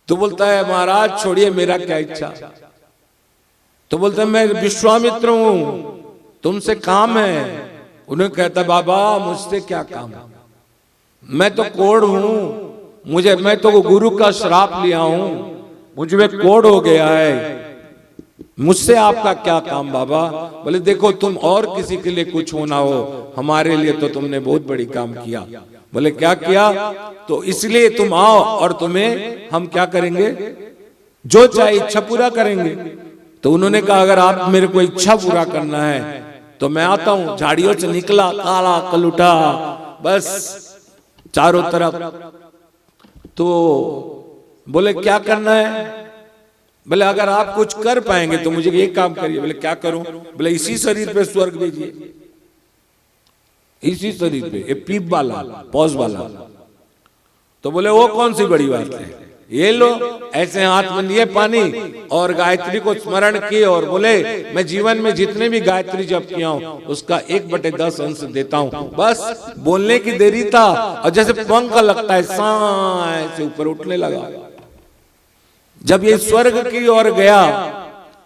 तो बोलता है महाराज छोड़िए, मेरा क्या इच्छा। तो बोलता है मैं विश्वामित्र हूं, तुमसे काम है। उन्हें कहता बाबा मुझसे क्या काम, मैं तो कोढ़ हूं, मैं तो गुरु का श्राप लिया हूं, मुझ में कोढ़ हो गया है, मुझसे आपका क्या काम बाबा। बोले देखो तुम और किसी के लिए कुछ होना हो, हमारे लिए तो तुमने बहुत बड़ी काम किया। बोले क्या किया? तो इसलिए तुम आओ और तुम्हें हम क्या करेंगे, जो चाहे इच्छा पूरा करेंगे। तो उन्होंने कहा अगर आप मेरे को इच्छा पूरा करना है तो मैं आता हूं। झाड़ियों से निकला काला कलुटा बस चारों तरफ। तो बोले क्या करना है? बोले अगर आप कुछ कर पाएंगे तो मुझे ये काम करिए। बोले क्या करूं? बोले इसी शरीर पे स्वर्ग भेजिए, इसी शरीर पे, ये पीप वाला पौज वाला। तो बोले वो कौन सी बड़ी बात है, ये लो। ऐसे हाथ में लिए पानी और गायत्री को स्मरण किए और बोले मैं जीवन में जितने भी गायत्री जप किया हूं उसका 1/10 अंश देता हूं। बस बोलने की देरी था और जैसे पंख लगता है सांय से ऊपर उठने लगा। जब ये स्वर्ग की ओर गया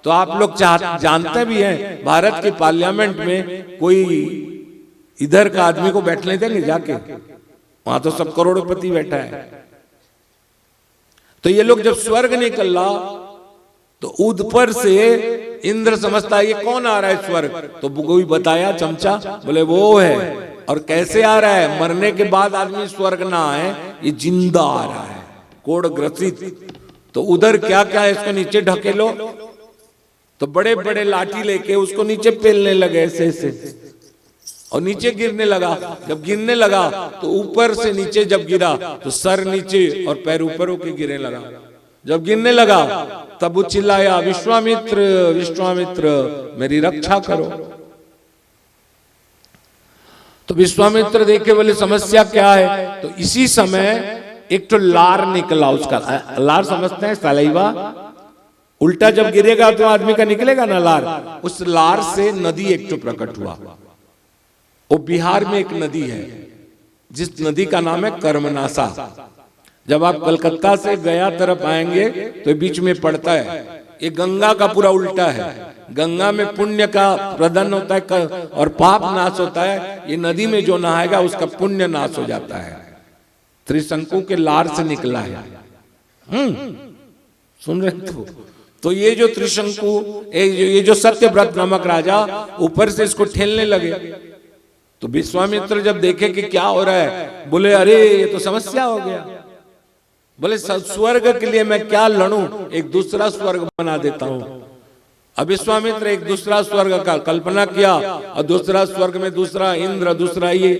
तो आप लोग जानते भी हैं भारत के पार्लियामेंट में कोई इधर का आदमी को बैठने देंगे जाके, वहां तो सब करोड़पति बैठा है। तो ये लोग जब स्वर्ग निकला तो ऊपर से इंद्र समझता है ये कौन आ रहा है स्वर्ग। तो कोई बताया चमचा, बोले वो है। और कैसे आ रहा है? मरने के बाद आदमी स्वर्ग ना आए, ये जिंदा आ रहा है, कोढ़ ग्रसित। तो उधर क्या क्या है, इसको नीचे ढकेलो। तो बड़े बड़े लाठी लेके उसको नीचे पेलने लगे ऐसे ऐसे, और नीचे गिरने लगा। जब गिरने लगा तो ऊपर से नीचे जब गिरा तो सर नीचे और पैर ऊपर होके गिरने लगा। जब गिरने लगा तब वो चिल्लाया विश्वामित्र विश्वामित्र मेरी रक्षा करो। तो विश्वामित्र देखे बोले समस्या क्या है? तो इसी समय एक तो लार निकला उसका। लार समझते हैं सलाइवा, उल्टा जब गिरेगा तो आदमी का निकलेगा ना लार। उस लार से नदी एक तो प्रकट हुआ। वो बिहार में एक नदी है जिस नदी का नाम है कर्मनासा। जब आप कलकत्ता से गया तरफ आएंगे तो बीच में पड़ता है। ये गंगा का पूरा उल्टा है। गंगा में पुण्य का प्रदान होता है और पाप नाश होता है। ये नदी में जो नहाएगा उसका पुण्य नाश हो जाता है। त्रिशंकु के लार से निकला है। सुन रहे हो? तो ये जो त्रिशंकु, ये जो सत्यव्रत नामक राजा ऊपर से इसको ठेलने लगे। तो विश्वामित्र जब देखे कि क्या हो रहा है, बोले अरे ये तो समस्या हो गया। बोले स्वर्ग के लिए मैं क्या लड़ूं, एक दूसरा स्वर्ग बना देता हूं। अब विश्वामित्र एक दूसरा स्वर्ग का कल्पना किया और दूसरा स्वर्ग में दूसरा इंद्र, दूसरा ये।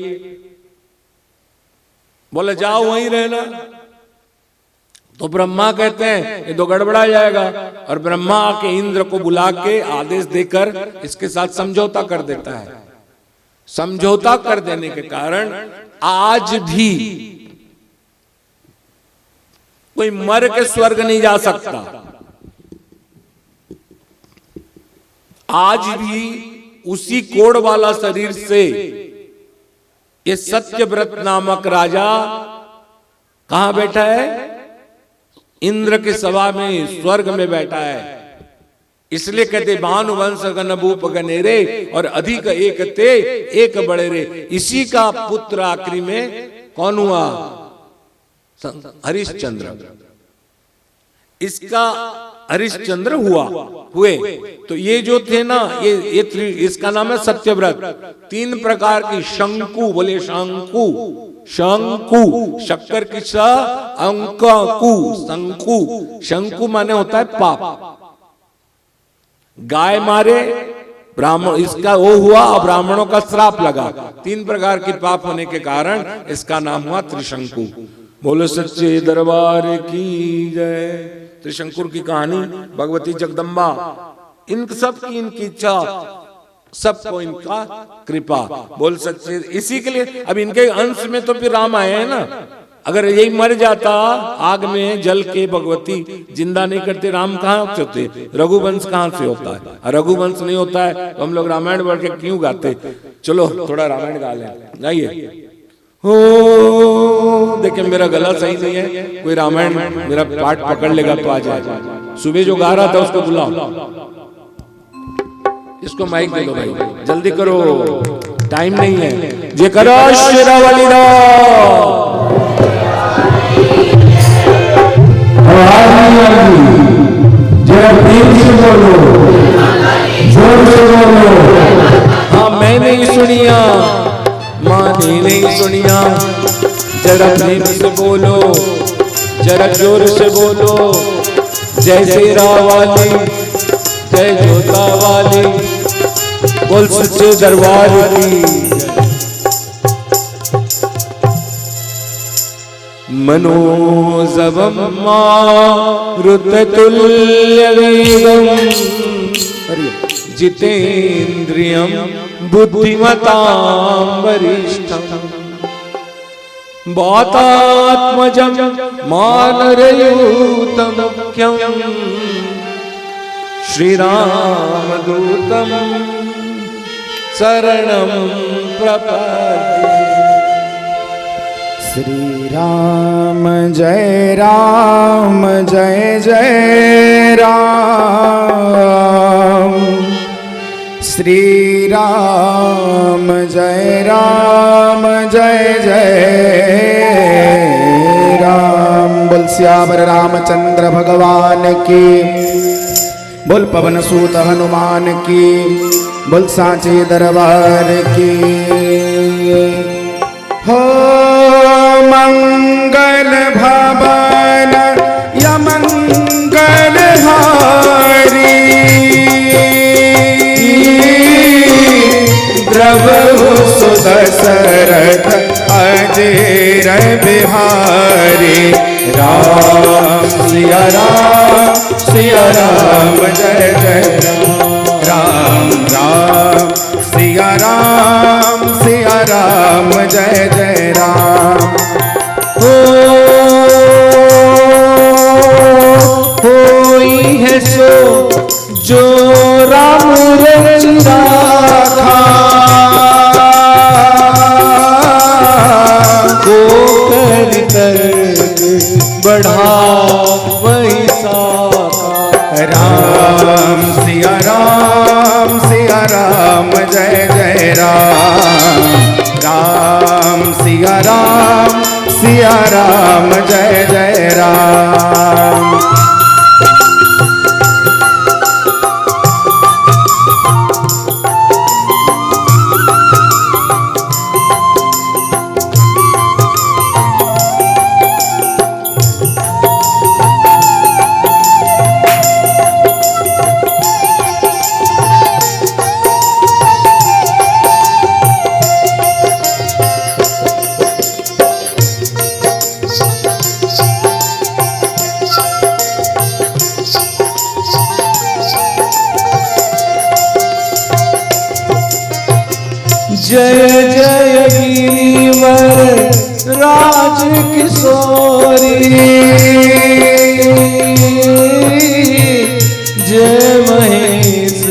बोले जाओ वहीं रहना। तो ब्रह्मा कहते हैं ये तो गड़बड़ा जाएगा, और ब्रह्मा के इंद्र को बुला के आदेश देकर इसके साथ समझौता कर देता है। समझौता कर देने के कारण आज भी कोई मर के स्वर्ग नहीं जा सकता। आज भी उसी कोढ़ वाला शरीर से ये सत्यव्रत नामक राजा कहां बैठा है? इंद्र के सभा में, स्वर्ग में बैठा है। इसलिए कहते भानुवंश गण भूप गनेरे और अधिक एक ते एक बड़े रे। इसी का पुत्र आखिरी में कौन हुआ? हरिश्चंद्र। इसका हरिश्चंद्र हुए। तो ये जो थे ना, ये इसका नाम है सत्यव्रत। 3 प्रकार की शंकु, बोले शंकु, शंकु, शक्कर की श, अंकु, शंकु। शंकु माने होता है पाप। गाय मारे ब्राह्मण, इसका वो हुआ, ब्राह्मणों का श्राप लगा। 3 प्रकार की पाप होने के कारण इसका नाम हुआ त्रिशंकु। बोलो सच्चे दरबार की जय। त्रिशंकुर की कहानी भगवती जगदम्बा, इन सब की इनकी इच्छा, सबको इनका कृपा। बोल सच्चे, इसी के लिए अब इनके अंश में तो फिर राम आए हैं ना। अगर यही मर जाता आग में जल के, भगवती जिंदा नहीं करते, राम कहाँ से होते? रघुवंश कहाँ से होता है? और रघुवंश नहीं होता है तो हम लोग रामायण पढ़ के क्यों गाते? चलो थोड़ा रामायण गा लें, गाइए। हो देखिए मेरा गला सही नहीं है, कोई रामायण मेरा पाठ पकड़ लेगा तो आ जाए। सुबह जो गा रहा था उसको बुलाओ, इसको माइक दे दो भाई, जल्दी करो, टाइम नहीं है। जे करो शेरावाली रा जरा प्रेम से बोलो, जोर से बोलो। हाँ मैंने ही सुनिया, माँ ने नहीं सुनिया, जरा प्रेम से बोलो, जरा जोर से बोलो। जय शेरा वाली, जय जोता वाली, बोल सच्चे दरबार की। मनोजवम मारुततुल्य वेगम जितेन्द्रियम बुद्धिमतां वरिष्ठम् वातात्मजं मानरयूतं मुख्यं श्रीरामदूतं शरणं प्रपद्ये। श्री राम जय राम जय जय राम, श्री राम जय राम जय जय राम। बोल सियावर रामचंद्र भगवान की, बोल पवन सूत हनुमान की, बोल सांचे दरबार की। हो मंगल भवन या मंगल हारी, द्रवहु सुदशरथ अजेर बिहारी। राम सिया राम जय जय राम, राम सिया राम जय जय राम। होई है सो जो राम रचिता था, को कर कर बढ़ा वही साका। राम सिया राम जय जय राम, राम सिया राम जय जय राम। जय जय गिरिवर राज किशोरी, जय महेश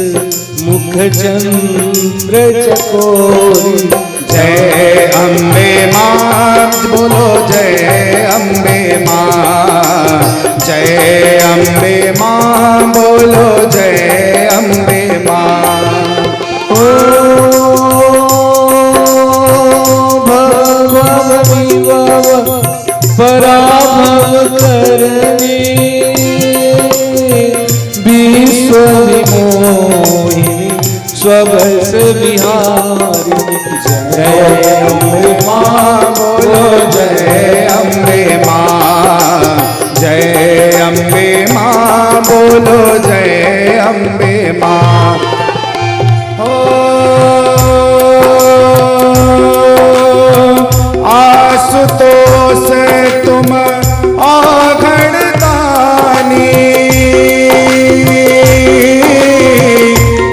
मुख चंद्र चकोरी। जय अम्बे माँ बोलो, जय अम्बे माँ, जय अम्बे माँ बोलो, जय अम्बे माँ। पराभव करने विश्व विमोहिनी स्वभस बिहारी। जय अम्बे माँ बोलो, जय अम्बे माँ, जय अम्बे माँ बोलो, जय अम्बे माँ। आशुतोष तुम आघड़दानी,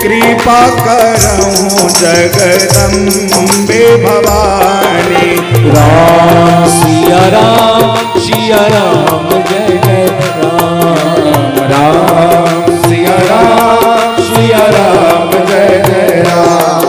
कृपा करहूँ जगदम्बे भवानी। राम सिया राम जय जय राम, राम सिया राम जय जय राम।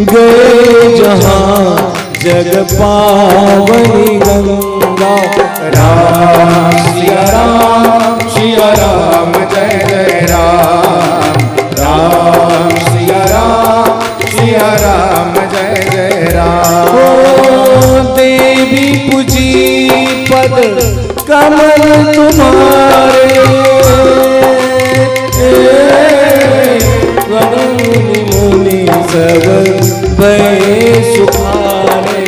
गए जहां जग पावनी गंगा। राम सिया राम जय जय राम। राम सिया राम जय जय राम। ओ देवी पूजी पद कमल तुम्हारे, वरुण मुनि सब भय सुखारे।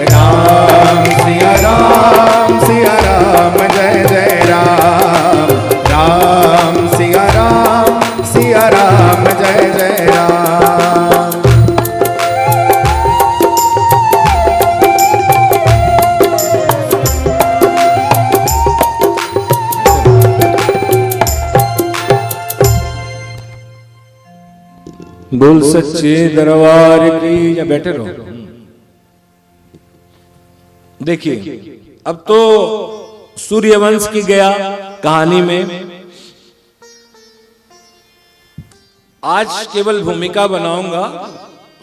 राम सिया राम जय जय राम। राम सिया राम जय जय राम। बोल सच्चे दरबार की। या बैठे रहो। देखिए अब तो सूर्यवंश की गया कहानी में। आज केवल भूमिका बनाऊंगा,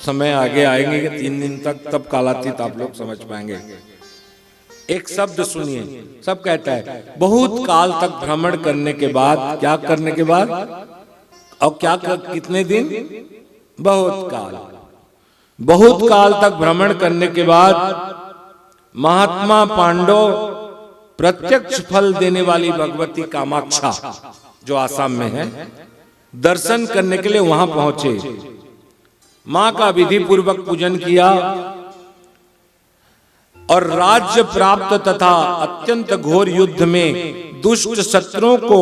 समय आगे आएंगे कि 3 दिन तक, तब कालातीत आप लोग समझ पाएंगे। एक शब्द सुनिए, सब कहता है बहुत काल तक भ्रमण करने के बाद, क्या करने के बाद और क्या कितने दिन, बहुत काल तक भ्रमण करने के बाद महात्मा पांडव प्रत्यक्ष फल देने वाली भगवती कामाक्षा जो आसाम में है, दर्शन करने के लिए वहां पहुंचे। मां का विधि पूर्वक पूजन किया और राज्य प्राप्त तथा अत्यंत घोर युद्ध में दुष्ट शत्रुओं को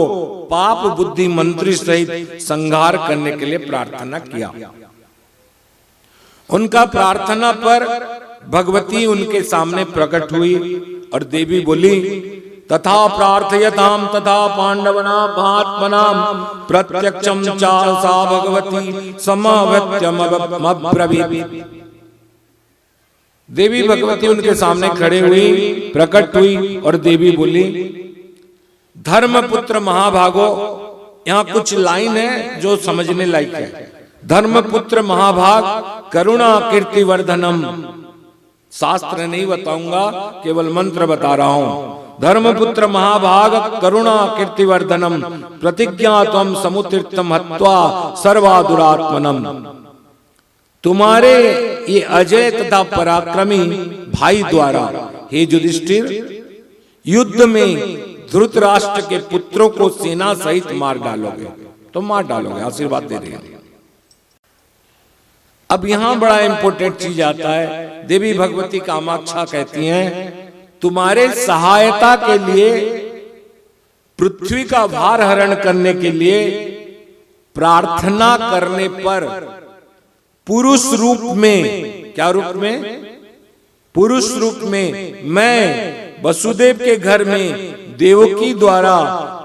पाप बुद्धि मंत्री सहित संहार करने के लिए प्रार्थना किया। उनका प्रार्थना पर भगवती उनके सामने प्रकट हुई और देवी बोली, तथा प्रार्थयताम तथा पांडवनाम महात्मनाम प्रत्यक्षम चा सा भगवती समवेत्यमब्रवीत्। देवी भगवती उनके सामने खड़े हुई, प्रकट हुई और देवी बोली, धर्मपुत्र महाभागो। यहां कुछ लाइन है जो समझने लायक है। धर्मपुत्र महाभाग करुणा कीर्तिवर्धनम। शास्त्र नहीं बताऊंगा, केवल मंत्र बता रहा हूं। धर्मपुत्र महाभाग करुणा कीर्तिवर्धनम प्रतिज्ञा त्वम समुतीर्थम हत्वा सर्वादुरात्मनम। तुम्हारे ये अजय तथा पराक्रमी भाई द्वारा हे युधिष्ठिर युद्ध में धृतराष्ट्र के पुत्रों को सेना सहित मार डालोगे, तो मार डालोगे, आशीर्वाद दे रहे हैं। अब यहां बड़ा इंपॉर्टेंट चीज आता है। देवी भगवती कामाक्षा कहती हैं, तुम्हारे सहायता के लिए, पृथ्वी का भार हरण करने के लिए प्रार्थना करने पर पुरुष रूप में, क्या रूप में, पुरुष रूप में मैं वसुदेव के घर में देवकी द्वारा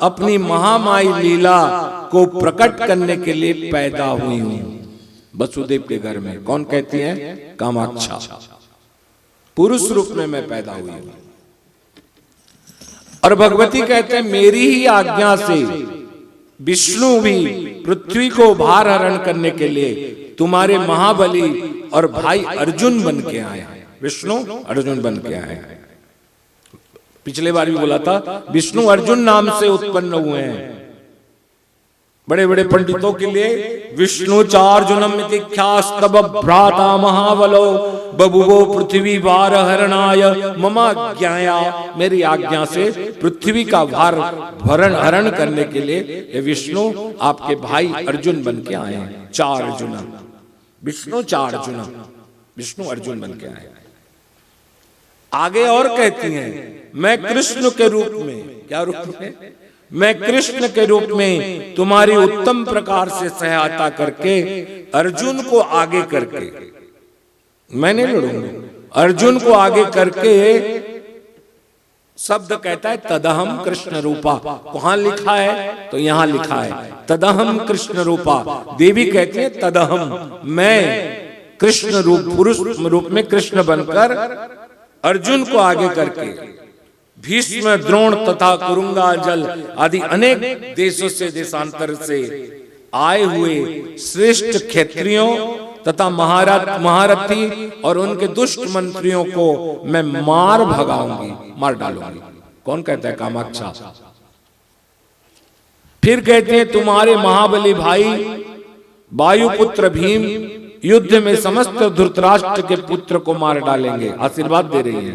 अपनी महामाई लीला को प्रकट करने के लिए पैदा हुई हूं। वसुदेव के घर में, कौन कहती है? कामाक्षा। पुरुष रूप में मैं पैदा हुई हूं। और भगवती कहते हैं, मेरी ही आज्ञा से विष्णु भी पृथ्वी को भार हरण करने के लिए तुम्हारे महाबली और भाई अर्जुन बन के आए। विष्णु अर्जुन बन के आए। पिछले बार भी बोला था, विष्णु अर्जुन नाम से उत्पन्न हुए हैं। बड़े बड़े पंडितों के लिए विष्णु चार्जुनम मिथिख्यास्तव भ्राता महाबलो बभुवो पृथ्वी भार हरणाय ममाज्ञाया। मेरी आज्ञा से पृथ्वी का भार हरण करने के लिए ये विष्णु आपके भाई अर्जुन बन के आए हैं। 4 अर्जुन, विष्णु 4 अर्जुन, विष्णु अर्जुन बन के आए। आगे और कहती हैं, मैं कृष्ण के रूप में, क्या रूप में? मैं कृष्ण के रूप में तुम्हारी उत्तम प्रकार से सहायता करके अर्जुन को आगे करके, मैं नहीं लड़ूंगा, अर्जुन को आगे करके, शब्द कहता है तदहम कृष्ण रूपा। कहां लिखा है? तो यहां लिखा है तदहम कृष्ण रूपा। देवी कहती है तदहम, मैं कृष्ण रूप, पुरुष रूप में कृष्ण बनकर अर्जुन को आगे करके भीष्म, द्रोण तथा कुरुंगा जल आदि अनेक देशों से, देशांतर से आए हुए श्रेष्ठ क्षत्रियों तथा महारथी और उनके दुष्ट मंत्रियों को मैं मार भगाऊंगी, मार डालूंगी। कौन कहता है? कामाक्षा। फिर कहते हैं तुम्हारे महाबली भाई वायुपुत्र भीम युद्ध में समस्त धृतराष्ट्र के पुत्र को मार डालेंगे। आशीर्वाद दे रही है।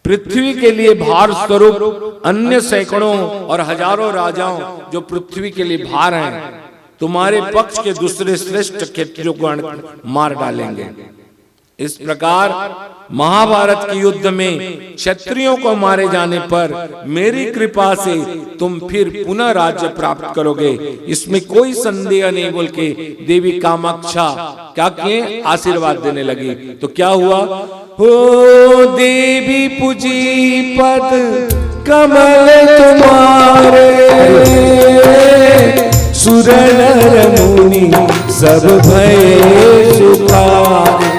पृथ्वी के लिए भार स्वरूप अन्य सैकड़ों और हजारों राजाओं जो पृथ्वी के लिए भार हैं, तुम्हारे पक्ष के दूसरे श्रेष्ठ क्षत्रियों को मार डालेंगे। इस प्रकार महाभारत के युद्ध में क्षत्रियों को मारे जाने पर मेरी कृपा से तुम फिर पुनः राज्य प्राप्त करोगे, इसमें कोई संदेह नहीं। बोल के देवी कामाक्षा क्या किए? आशीर्वाद देने लगी। तो क्या हुआ? हो देवी पूजी पद कमल तुम्हारे, सुर नर मुनि सब भय सुखारे।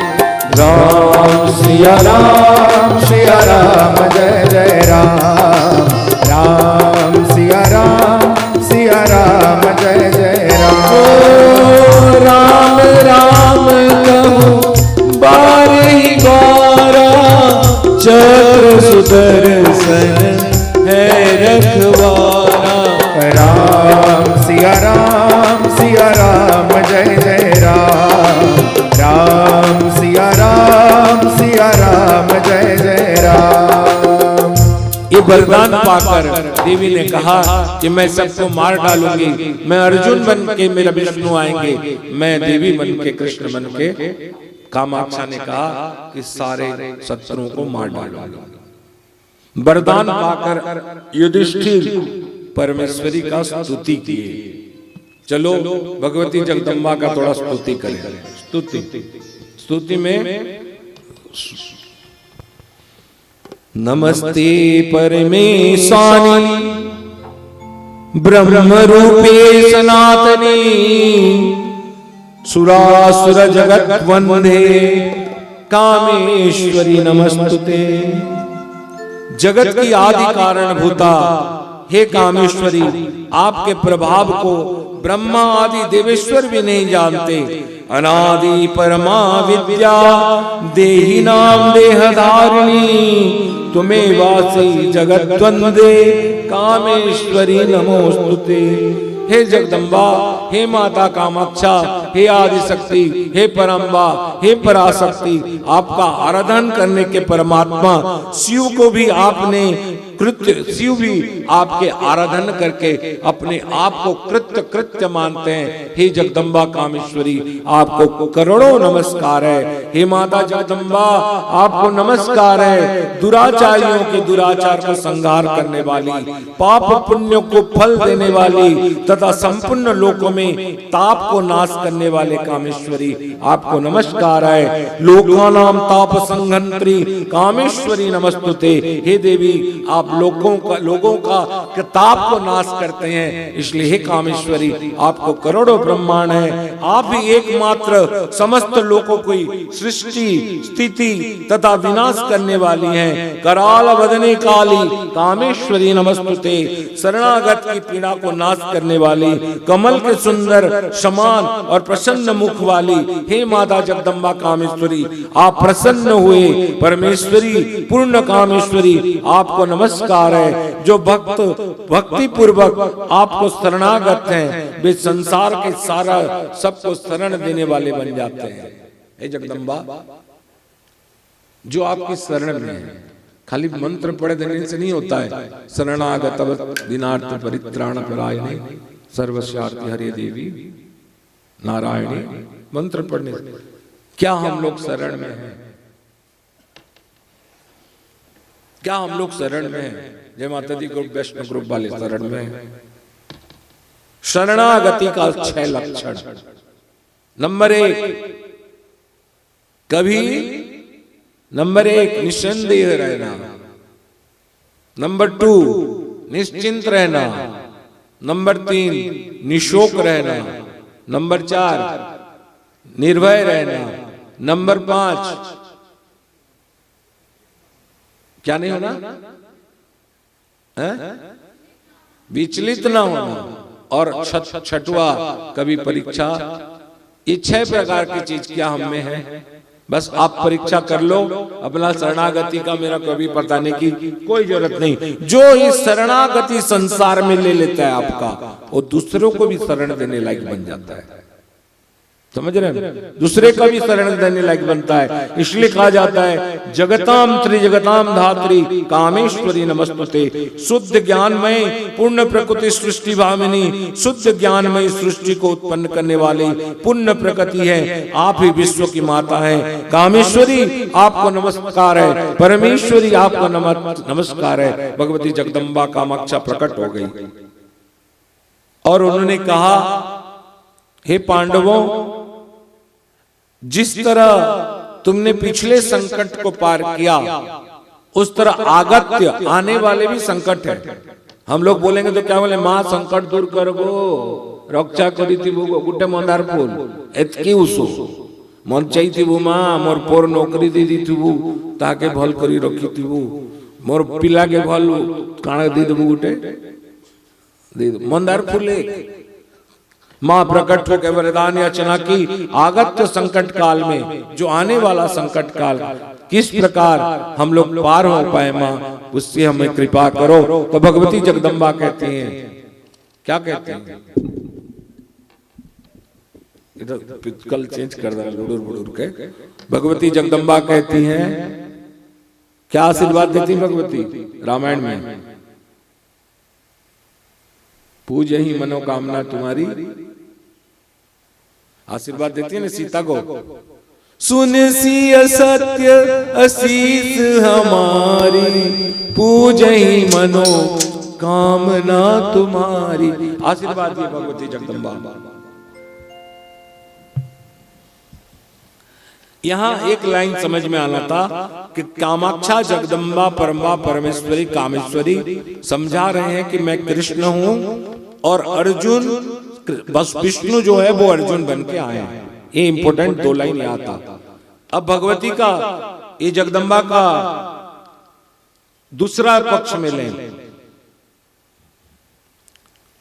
राम सिया राम जय जय राम, राम सिया राम जय जय राम। राम राम कहूँ बारही बारा, चक्र सुदर्शन है रखवारा। राम सिया राम जय जय राम, राम सिया राम जय जय राम। ये वरदान पाकर देवी ने कहा कि मैं सबको मार डालूंगी, मैं अर्जुन बन के मेरा विष्णु आएंगे, मैं देवी बन के कृष्ण बन के। कामाक्षा ने कहा कि सारे शत्रुओं को मार डालूंगा। वरदान पाकर युधिष्ठिर परमेश्वरी का स्तुति किए। चलो भगवती जगदम्बा का थोड़ा स्तुति करें। स्तुति में नमस्ते परमेशानी ब्रह्म रूपे सनातनी, सुरासुर जगत वंदे कामेश्वरी नमस्तुते। जगत की आदि कारण भूता हे कामेश्वरी, आपके प्रभाव को ब्रह्मा आदि देवेश्वर भी नहीं जानते। अनादि परमा विद्या देहि नाम देहधारिणी, तुम्हें वासी जगत वंदे कामेश्वरी नमोस्तुते। हे जगदम्बा, हे माता कामाक्षा, हे आदि शक्ति, हे परम्बा, हे पराशक्ति, आपका आराधन करने के परमात्मा शिव को भी आपने शिव भी आपके आराधन करके अपने आप को कृत्य मानते हैं। हे जगदम्बा कामेश्वरी, आपको करोड़ों नमस्कार है। हे माता जगदम्बा, आपको नमस्कार है। दुराचारियों के दुराचार को संहार करने वाली, पाप पुण्यों को फल देने वाली तथा संपूर्ण लोकों में ताप को नाश करने वाले कामेश्वरी, आपको नमस्कार है। लोकानाम ताप संहंत्री कामेश्वरी नमस्तुते। हे देवी, आप लोगों का ताप को नाश करते हैं, इसलिए हे कामेश्वरी, आपको करोड़ों ब्रह्मांड है। आप ही एकमात्र समस्त लोगों की सृष्टि स्थिति तथा विनाश करने वाली हैं। कराल वदने काली कामेश्वरी नमस्तुते। शरणागत की पीड़ा को नाश करने वाली, कमल के सुंदर समान और प्रसन्न मुख वाली, हे माता जगदम्बा कामेश्वरी, आप प्रसन्न हुए। परमेश्वरी पूर्ण कामेश्वरी, आपको नमस्कार है। जो भक्त भक्ति पूर्वक आपको शरणागत हैं, वे संसार के सारा सबको शरण देने वाले बन जाते हैं। हे जगदम्बा, जो आपकी शरण में है, खाली मंत्र पढ़ देने से नहीं होता है। शरणागत दीनार्थ परित्राण परायणे सर्वस्यार्थ हरे देवी नारायणी, मंत्र पढ़ने से क्या हम लोग शरण में हैं? क्या हम लोग शरण में हैं? जय माता दी ग्रुप वैष्णव ग्रुप वाले शरण में हैं। शरणागति का 6 लक्षण। नंबर 1 कभी, नंबर 1 निसंदेह रहना, नंबर 2 निश्चिंत रहना, नंबर 3 निशोक रहना, नंबर 4 निर्भय रहना, नंबर 5 क्या नहीं होना, विचलित ना होना, और छठवा कभी परीक्षा ये 6 प्रकार की चीज क्या हम में है? बस आप परीक्षा कर लो। अपना शरणागति का मेरा कभी बताने की कोई जरूरत नहीं। जो इस शरणागति संसार में ले लेता है आपका, वो दूसरों को भी शरण देने लायक बन जाता है। समझ रहे हैं? दूसरे का भी शरण देने लायक बनता है। इसलिए कहा जाता है जगताम त्रिजगताम धात्री कामेश्वरी नमस्तुते। शुद्ध ज्ञानमय पूर्ण प्रकृति सृष्टि भामिनी, शुद्ध ज्ञानमय सृष्टि को उत्पन्न करने वाली पुण्य प्रकृति है। आप ही विश्व की माता है। कामेश्वरी आपको नमस्कार है, परमेश्वरी आपको नमस्कार है। भगवती जगदम्बा कामाक्षा प्रकट हो गई और उन्होंने कहा, हे पांडवों, जिस तरह तुमने पिछले संकट को पार किया, उस तरह आगत्य आने वाले भी संकट है। हम लोग बोलेंगे तो क्या बोले, मां संकट दूर कर गो, रक्षा करी थी वो गुटे मंदार फूल एतकी उसो मन चाहिए वो मां मोर पोर नौकरी दे दी थी वो ताके भल करी रखी थी वो मोर पिला के भल काना दे दबु गुटे दे मंदार फूल एक मां प्रकट होकर वरदान याचना की। आगत्य संकट काल में जो आने वाला संकट काल किस प्रकार हम लोग पार हो पाए, मां उससे हमें कृपा करो। तो भगवती जगदम्बा कहती हैं, क्या कहते हैं, इधर कल चेंज कर देना लुडुर बुडुर के। भगवती जगदम्बा कहती हैं, क्या आशीर्वाद देती भगवती रामायण में, पूज ही मनोकामना तुम्हारी, आशीर्वाद देती है ना सीता को। सुन सी असत्य असीस हमारी, पूज ही मनोकामना तुम्हारी। आशीर्वाद दी भगवती जगदम्बा। यहां एक लाइन समझ में आना था कि कामाक्षा जगदम्बा परमा परमेश्वरी कामेश्वरी समझा रहे हैं कि मैं कृष्ण हूं और अर्जुन, बस विष्णु जो है वो अर्जुन बन के आए हैं। ये इंपॉर्टेंट 2 लाइन याद था। अब भगवती का, ये जगदम्बा का दूसरा पक्ष में लें।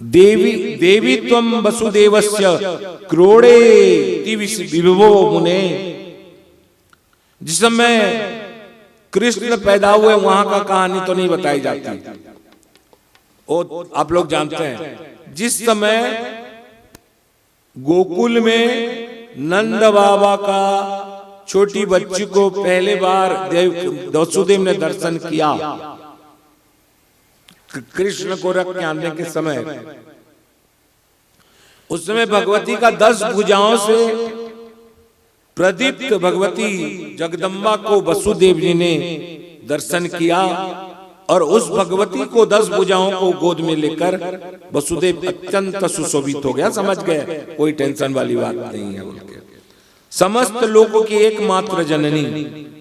देवी त्वम वसुदेवस्य क्रोड़े विभवो मुने। जिस समय कृष्ण पैदा हुए वहां का कहानी तो नहीं बताई जाती, वो आप लोग जानते हैं। जिस समय गोकुल में नंद बाबा का छोटी बच्ची को पहले बार वसुदेव ने दर्शन किया, कृष्ण को रख के आने के समय, उस समय भगवती का 10 भुजाओं से प्रदीप्त भगवती जगदम्बा को वसुदेव जी ने दर्शन किया और उस भगवती को 10 भुजाओं को गोद में लेकर वसुदेव अत्यंत सुशोभित हो गया। समझ गए, कोई टेंशन वाली बात नहीं है। उनके समस्त लोगों की एकमात्र जननी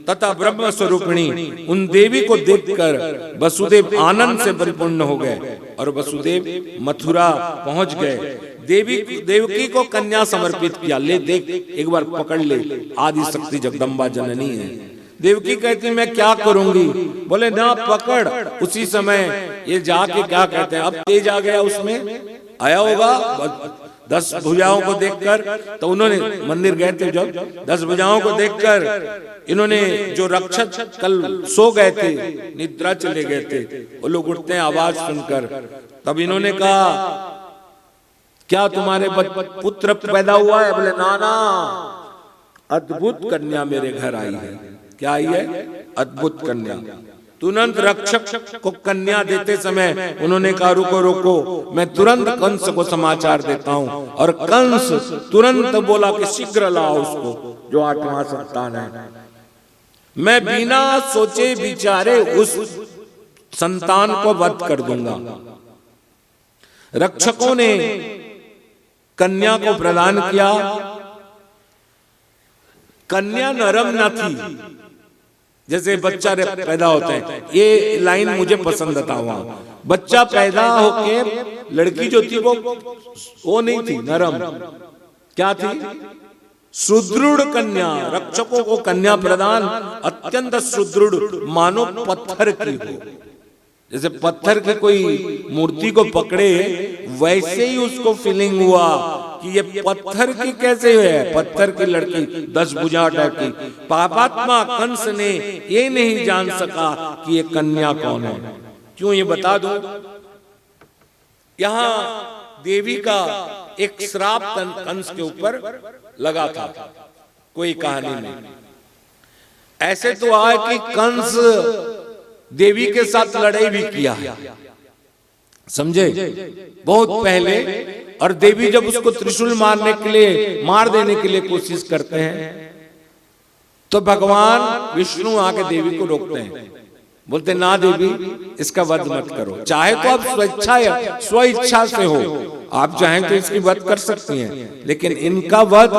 तथा ब्रह्म स्वरूपिणी उन देवी को देखकर वसुदेव आनंद से परिपूर्ण हो गए और वसुदेव मथुरा पहुंच गए। देवकी को कन्या समर्पित किया। ले देख, एक बार पकड़ ले, आदि शक्ति जगदम्बा जननी है। देवकी कहती मैं क्या करूंगी, बोले ना पकड़। उसी समय ये जाके क्या कहते हैं, अब तेज आ गया, उसमें आया होगा 10 भुजाओं को देखकर। तो उन्होंने मंदिर गए थे, जब 10 भुजाओं को देखकर इन्होंने, जो रक्षक कल सो गए थे, निद्रा चले गए थे, वो लोग उठते हैं आवाज सुनकर। तब इन्होंने कहा क्या तुम्हारे पुत्र पैदा हुआ है? बोले नाना, अद्भुत कन्या मेरे घर आई है। क्या आई है? अद्भुत कन्या। तुरंत रक्षक को कन्या देते समय उन्होंने कहा रुको रुको, मैं तुरंत कंस को समाचार देता हूं। और कंस तुरंत बोला कि शीघ्र लाओ उसको, जो 8वां संतान है। मैं बिना सोचे विचारे उस संतान को वध कर दूंगा। रक्षकों ने कन्या को प्रदान किया। कन्या नरम न थी, जैसे बच्चा पैदा होता है। ये लाइन मुझे पसंद था। वहां बच्चा पैदा होके लड़की जो थी वो नहीं थी नरम, क्या थी? सुदृढ़ कन्या। रक्षकों को कन्या प्रदान अत्यंत सुदृढ़, मानो पत्थर की हो। जैसे पत्थर की कोई मूर्ति को पकड़े, वैसे ही उसको फीलिंग हुआ कि ये पत्थर की कैसे है, पत्थर की लड़की 10 भुजा टाइप की। पापात्मा कंस ने ये नहीं जान सका कि ये कन्या कौन है। क्यों ये बता दूं, यहां देवी का एक श्राप कंस के ऊपर लगा था कोई कहानी में। ऐसे तो आए कि कंस देवी के साथ लड़ाई भी किया, समझे, बहुत पहले। और देवी जब उसको त्रिशूल मारने के लिए, मार देने के लिए कोशिश करते हैं, तो भगवान विष्णु आके देवी को रोकते हैं, बोलते ना देवी इसका वध मत करो। चाहे तो आप स्वेच्छा से हो, आप चाहें तो इसकी वध कर सकती हैं, लेकिन इनका वध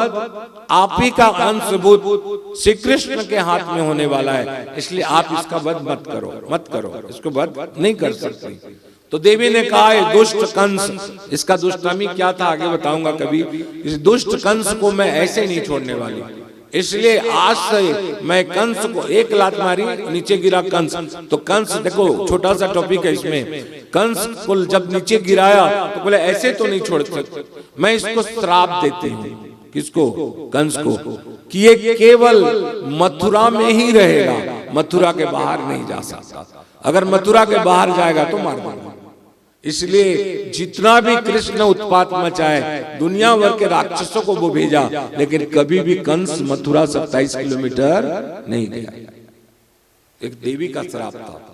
आप ही का अंशभूत श्री कृष्ण के हाथ में होने वाला है, इसलिए आप इसका वध मत करो, इसको वध नहीं कर सकती। तो देवी ने कहा दुष्ट कंस, इसका दुष्टामी क्या था आगे बताऊंगा कभी। इस दुष्ट कंस को मैं ऐसे नहीं छोड़ने वाली, इसलिए आज से मैं कंस को एक लात मारी, नीचे गिरा कंस। तो कंस, देखो छोटा सा टॉपिक है इसमें, कंस को जब नीचे गिराया तो बोले ऐसे तो नहीं छोड़ सकते, मैं इसको श्राप देते हूँ। किसको? कंस को, कि ये केवल मथुरा में ही रहेगा, मथुरा के बाहर नहीं जा सकता। अगर मथुरा के बाहर जाएगा तो मार देगा। इसलिए जितना भी कृष्ण उत्पात मचाए, दुनिया भर के राक्षसों को वो भेजा, लेकिन कभी भी कंस मथुरा 27 किलोमीटर नहीं गया। एक देवी का श्राप था।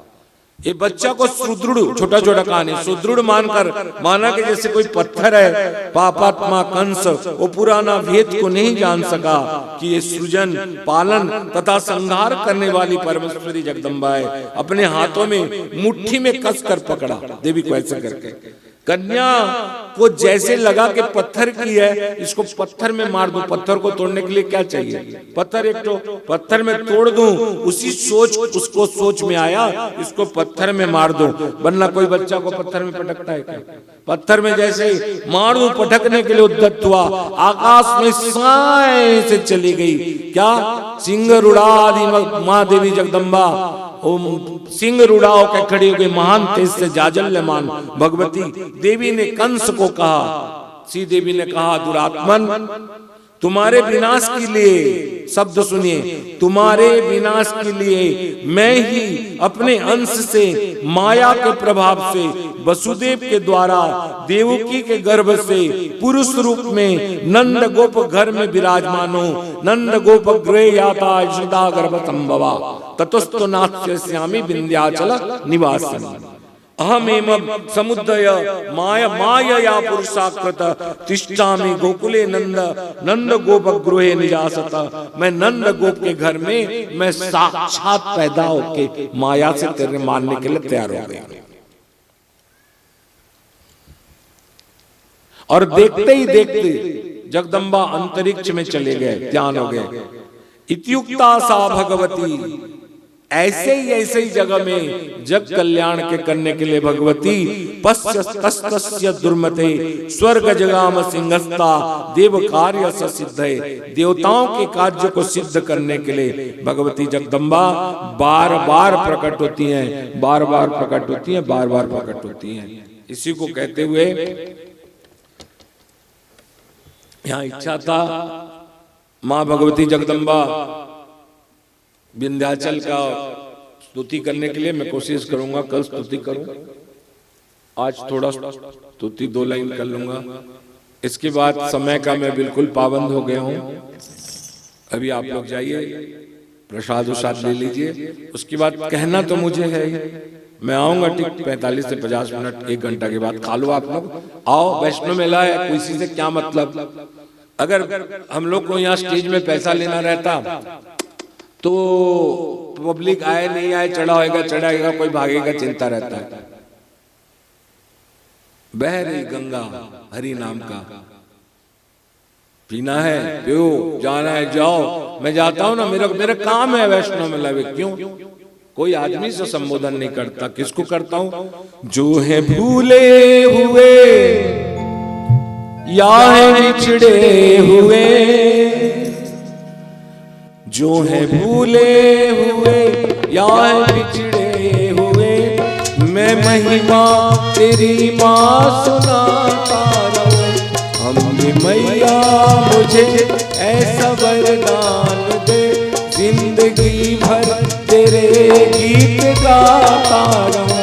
ये बच्चा को सुदृढ़, छोटा छोटा कहानी, सुदृढ़ माना कि जैसे कोई पत्थर है। पापात्मा कंस वो पुराना भेद को नहीं जान सका कि ये सृजन, पालन तथा संहार करने वाली परमेश्वरी जगदम्बा है। अपने हाथों में मुट्ठी में कस कर पकड़ा देवी को ऐसे करके। कन्या को जैसे लगा कि पत्थर की है, इसको पत्थर में मार दूं। पत्थर को तोड़ने के लिए क्या चाहिए? पत्थर। एक तो पत्थर में तोड़ दूं, उसी उसको सोच में आया इसको पत्थर में मार दूं, वरना कोई बच्चा को पत्थर में पटकता है क्या? पत्थर में जैसे मार दूं, पटकने के लिए उद्यत हुआ, आकाश में साए से चली गई। क्या? सिंह रूढ़ादि माँ देवी जगदम्बा सिंह रूढ़ाओ के खड़ी हो गई, महान तेज से जाजल्यमान भगवती। देवी ने कंस को कहा, श्री देवी ने कहा, दुरात्मन तुम्हारे विनाश के लिए, शब्द सुनिए, तुम्हारे विनाश के लिए मैं ही अपने अंश से, माया के प्रभाव से, वसुदेव के द्वारा देवकी के गर्भ से पुरुष रूप में नंद गोप घर में विराजमान हो। नंद गोप गृह याता यशोदा गर्भ संभवा ततस्तु नास्यामि विंध्याचल निवासम। अहमेव समुदय मायया पुरुषाकृत तिष्ठामि गोकुले नंद गोप गृहे निजासत। मैं नंद गोप के घर में मैं साक्षात पैदा होके माया से तेरे मारने के लिए तैयार हो गया। और देखते ही देखते जगदम्बा अंतरिक्ष में चले गए, ध्यान हो गए। इत्युक्ता सा भगवती, ऐसे ही जगह में जग कल्याण के करने के लिए भगवती पश्य दुर्मते स्वर्ग जगाम सिंहस्ता देव कार्य सिद्ध है। देवताओं के कार्य को सिद्ध करने के लिए भगवती जगदम्बा बार बार प्रकट होती हैं, बार बार प्रकट होती हैं, बार बार प्रकट होती हैं। इसी को कहते हुए यहाँ इच्छा था माँ भगवती जगदम्बा विंध्याचल का स्तुति करने के लिए मैं कोशिश करूंगा, कल स्तुति करूं। आज थोड़ा स्तुति 2 लाइन कर लूंगा। इसके बाद समय का मैं बिल्कुल पाबंद हो गया हूं। अभी आप लोग जाइए, प्रसाद उसाद ले लीजिए। उसके बाद कहना तो मुझे है, मैं आऊंगा ठीक 45 से 50 मिनट 1 घंटा के बाद। खा लो आप लोग, आओ। वैष्णो मेला है, किसी से क्या मतलब। अगर हम लोग को यहाँ स्टेज में पैसा लेना रहता तो पब्लिक आए नहीं आए, चढ़ा होगा चढ़ाएगा, कोई भागेगा, चिंता रहता है। बह रही गंगा हरि नाम का, पीना है पियो, जाना है जाओ। मैं जाता हूं ना, मेरा काम है वैष्णो मेला में। क्यों कोई आदमी से संबोधन नहीं करता? किसको करता हूं? जो है भूले हुए या है बिछड़े हुए, जो है भूले हुए या है बिछड़े हुए, मैं महिमा तेरी माँ सुनाता रहूं। अम्बे मैया मुझे ऐसा वरदान दे, जिंदगी भर तेरे गीत गाता रहूं।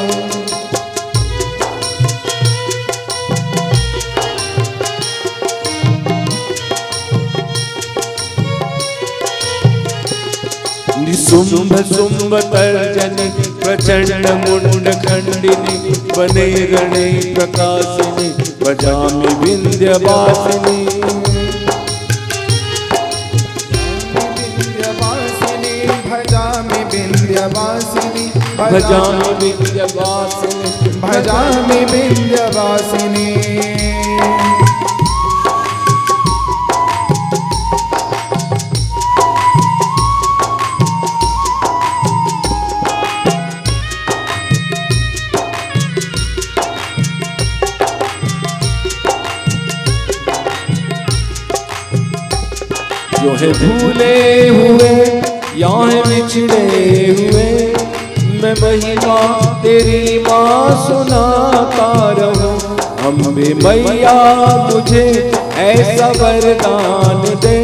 शुंभ शुंभ तर्जनी प्रचंड मुंड खंडिनी, बने रणे प्रकाशिनी भजामि विंध्यवासिनी। भजामि विंध्यवासिनी, भजामि विंध्यवासिनी, भजामि विंध्यवासिनी। जो है भूले हुए या है बिछड़े हुए, मैं महिमा तेरी माँ सुनाता रहूं। अम्बे मैया मुझे ऐसा वरदान दे,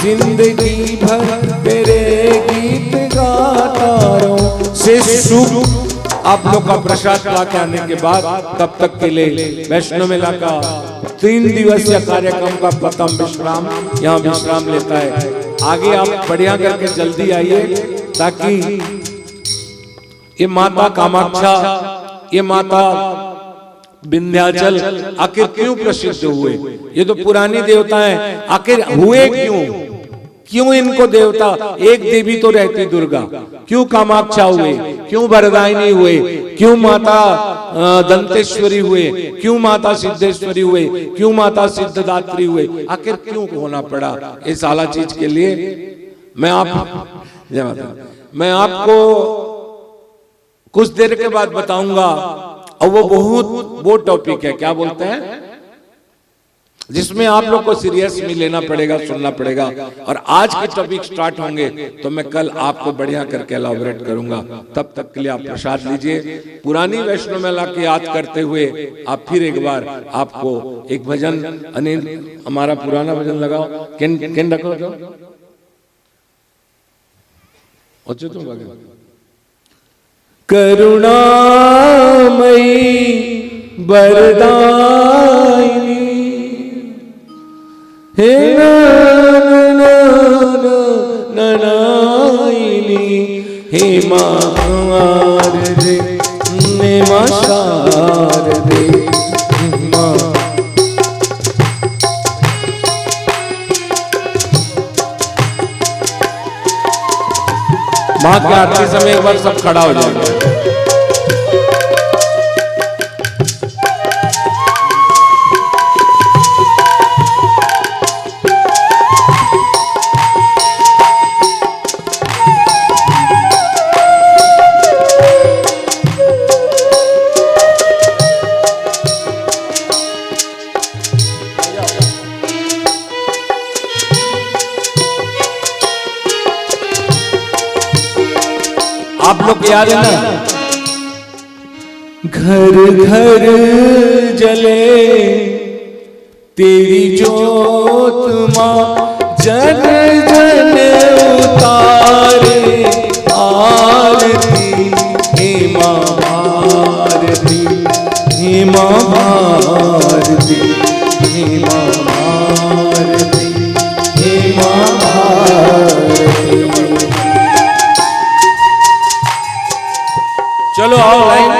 जिंदगी भर तेरे गीत गाता रहूं। सुख आप लोग का प्रसाद ला के आने के बाद तब तक के लिए वैष्णो मेला का 3 दिवसीय कार्यक्रम का प्रथम विश्राम यहाँ विश्राम लेता है। आगे आप बढ़िया करके जल्दी आइए, ताकि ये माता कामाक्षा, ये माता विंध्याचल आखिर क्यों प्रसिद्ध हुए? ये तो पुरानी देवता है, आखिर हुए क्यों इनको देवता? एक देवी तो रहती दुर्गा, क्यों कामाक्षा हुए, क्यों वरदायिनी हुए, क्यों माता दंतेश्वरी हुए, क्यों माता सिद्धेश्वरी हुए, क्यों माता सिद्धदात्री हुए? आखिर क्यों होना पड़ा? इस साला चीज के लिए मैं आपको कुछ देर के बाद बताऊंगा, और वो टॉपिक है, क्या बोलते हैं, जिसमें आप लोग को सीरियस में लेना पड़ेगा, सुनना पड़ेगा। और आज के टॉपिक स्टार्ट होंगे तो मैं कल आपको बढ़िया करके एलाबोरेट करूंगा। तब तक के लिए आप प्रसाद लीजिए। पुरानी वैष्णो मेला की याद करते हुए आप फिर एक बार आपको एक भजन, अनिल हमारा पुराना भजन लगाओ, किन रखो करुणामयी वरदायिनी, हे नारायणी, हे शारदे, हे मां शारदे, मां की आरती समय एक बार सब खड़ा हो जाएगा। आप लोग याद है ना, घर घर जले तेरी जोत माँ, जन जन उतारे आरती, हे माँ भारती, हे माँ भारती, हे माँ भारती, हे माँ भारती। चलो आओ लाइन।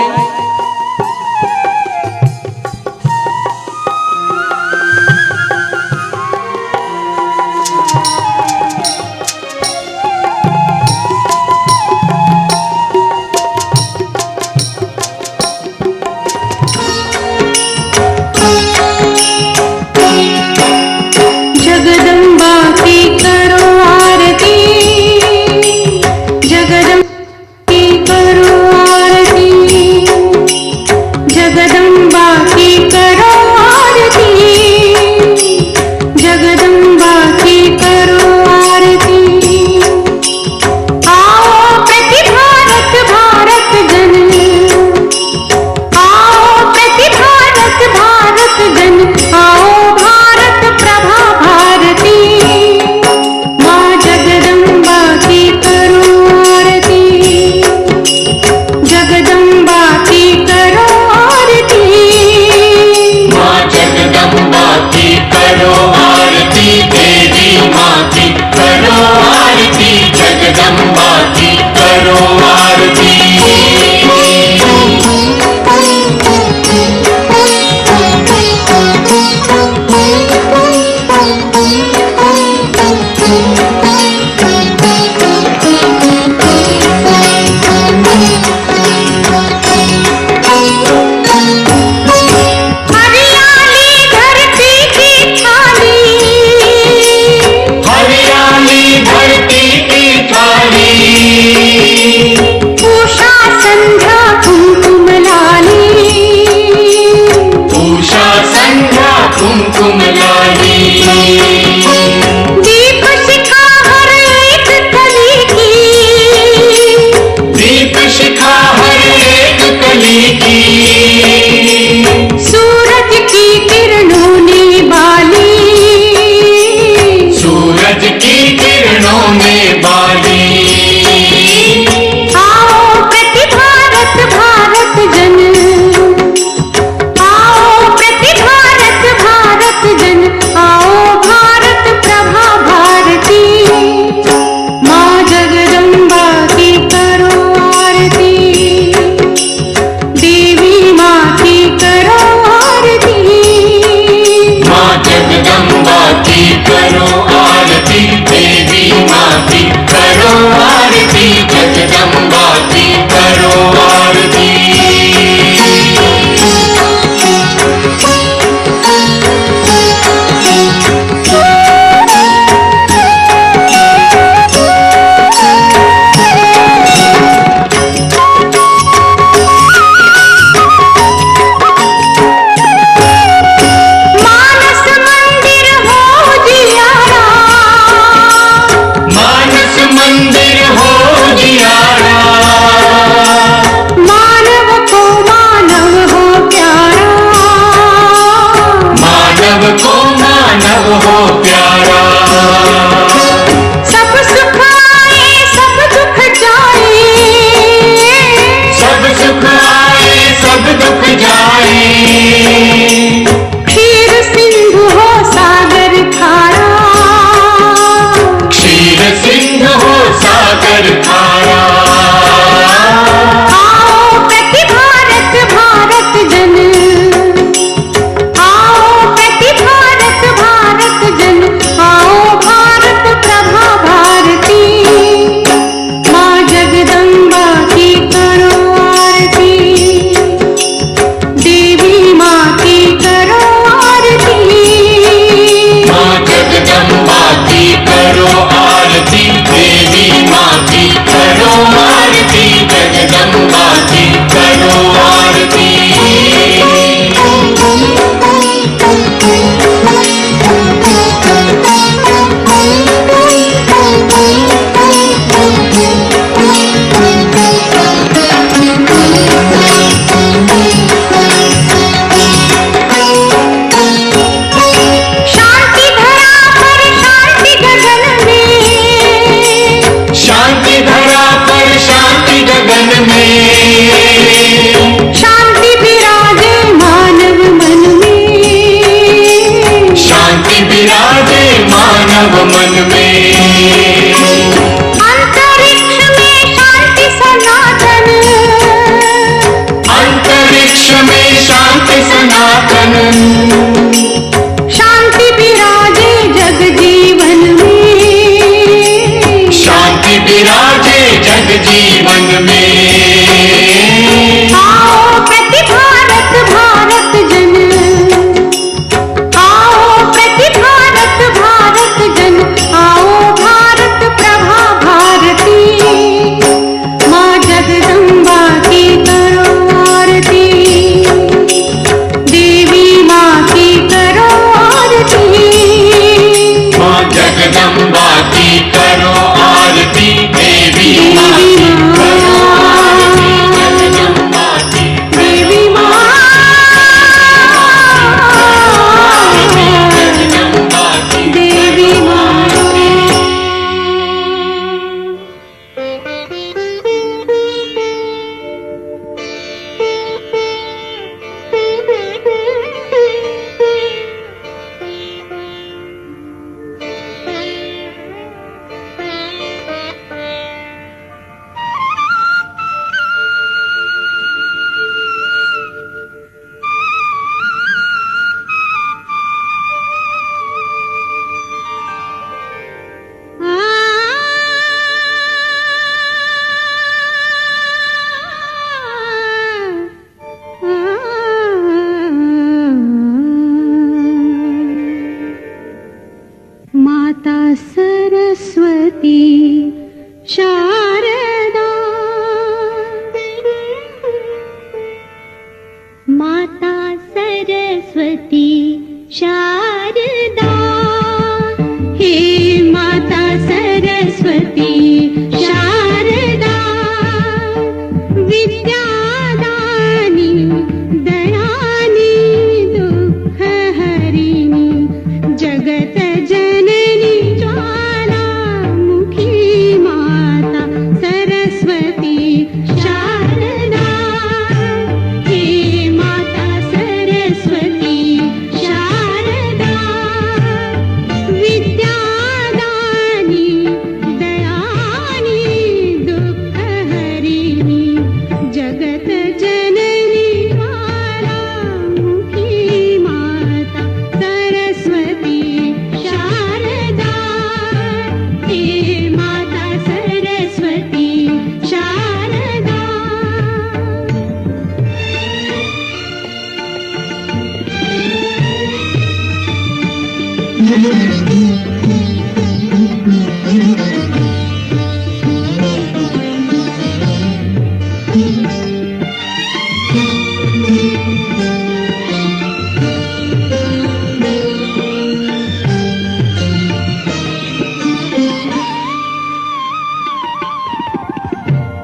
जगदम्बा की करो आरती।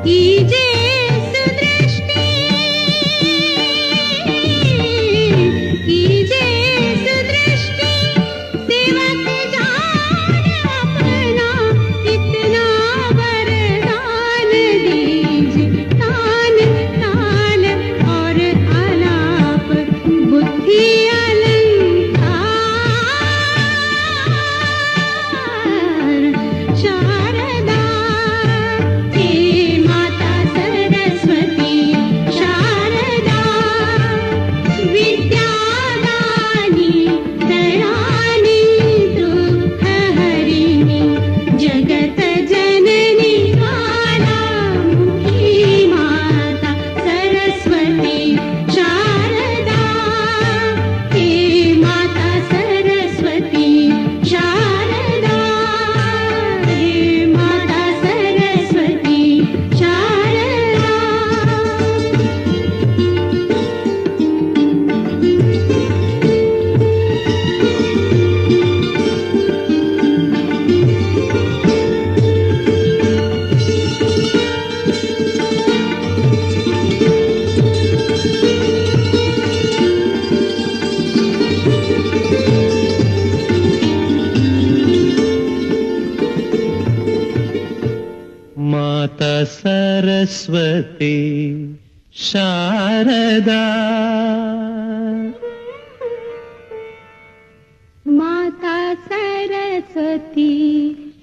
कीजे सुदृष्टि, कीजे सुदृष्टि, सेवक जान अपना, इतना वरदान दीजिए। तान ताल और आलाप बुद्धि अलंकार, शारदा हे माता सरस्वती, शारदा विद्यादानी दयानी दुःखहरिणी, जगत जननी ज्वालामुखी माता सरस्वती, शारदा हे माता सरस्वती, शारदा हे माता सरस्वती, शारदा। माता सरस्वती शारदा, माता सरस्वती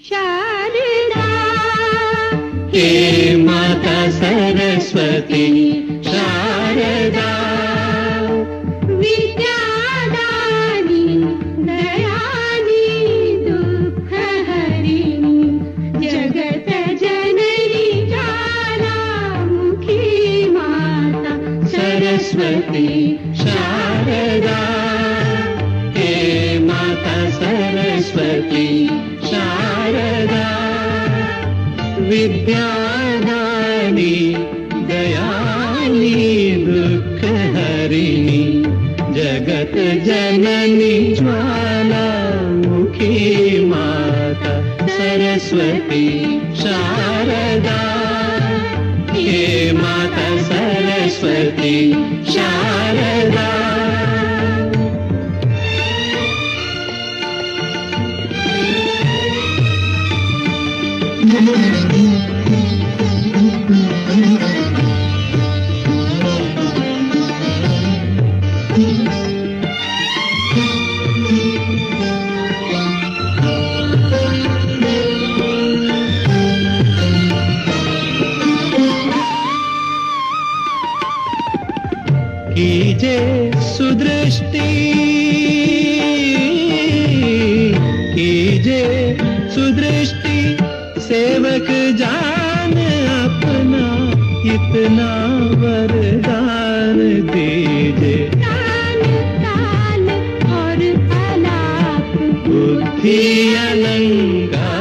शारदा हे माता सरस्वती शारदा, विद्यादानी दयानी दुःखहरिणी, जगत जननी ज्वालामुखी माता सरस्वती शारदा, हे माता सरस्वती शारदा, विद्यादानी दयानी दुःखहरिणी, जगत जननी ज्वालामुखी माता सरस्वती शारदा, हे माता सरस्वती शारदा। कीजे सुदृष्टि, कीजे सुदृष्टि, सेवक जान अपना, इतना वरदान दीजिए। तान ताल और आलाप बुद्धि अलंकार